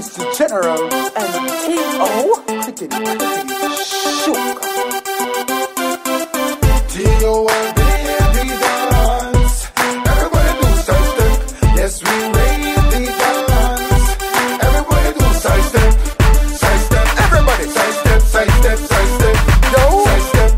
is the General and T.O. Crickety Shook. T.O. and baby dance. Everybody do side step. Yes, we raise the dance. Everybody do side step. Side step. Everybody side step, side step, side step. Yo. Side step,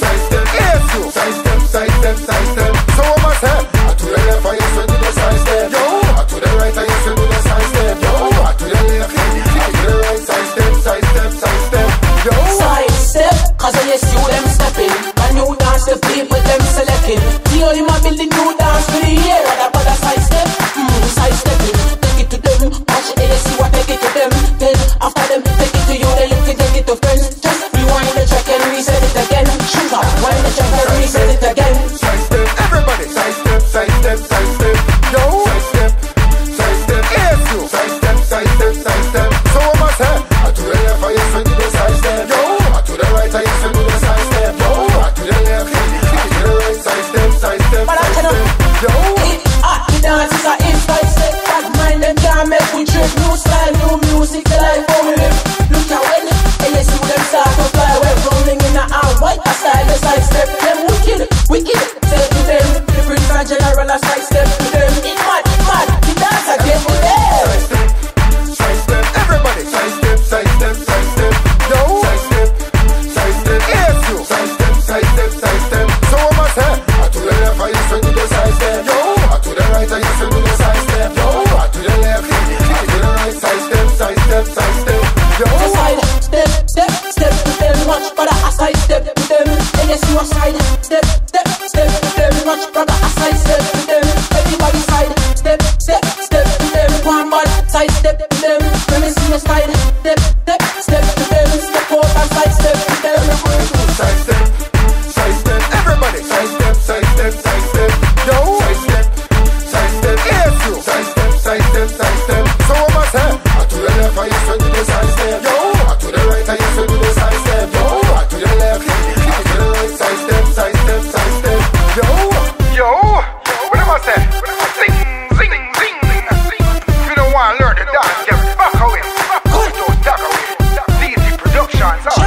side step. Yes, you. Side step, side step, side step. So what must have? To the left, I used to do the side step. Yo. To the right, I used to do the side step. Yo. To the left, I do the right side step, side step, side step. Yo. Side step, cause I see you them stepping. A new dance, the people them selecting. The only man building new dance for the year. What a side step, side stepping. Take it to them, watch it, you see what take it to them. Then after them, take it to you, then you can take it to friends. Just rewind the track and reset it again. Shoot up, wind the track and reset it again. Side step, everybody side step, side step, side step. Yo, side step, side step. Yes, you. Side step, side step, side step. So what must have? To the left, I used to do the side step. Yo, to the right, I used to do the side step. Yo, to the left, I do the right side step, side step, But I side cannot. step. Yo, The dance is a hit side step. Bad mind them can't make we trip. New style, new music, the life how we live. Look at when you see them start to fly away. Rolling in the hour, white a style, the side step. Them wicked, wicked. Say to them, the Prince and General a side step to them. It mad, the dance a get to them. side step, side step. Everybody side step, side step, side step. Yo, side step, side step. Yes, you. Side step, side step, side step. So what must have? To the left, I used to do the side step. Yo, to the right, I used to do the side step. Yo, to the left, I do the right side step, side step, side step. Yo, The side step, step, step to them. Watch brother a side step to them. And you see a side step, step, step to them. Watch brother a side step to them. Everybody side step, step, step to them. One man side step to them. Let me see a side step, step, step to them. Step out and side step to them. everybody do side step, side step. Everybody side step, side step, side step. Yo, side step, side step. Yes, you. Side step, side step, side step. So what must have? To the left, I used to do the side step. Yo, to the right, I used to do the side step. Yo, to the left, I do the right side step, side step, side step. Yo, what am I saying? Zing, zing, zing, zing. If you don't want to learn the dance, get back away. Don't duck away. DZ Productions.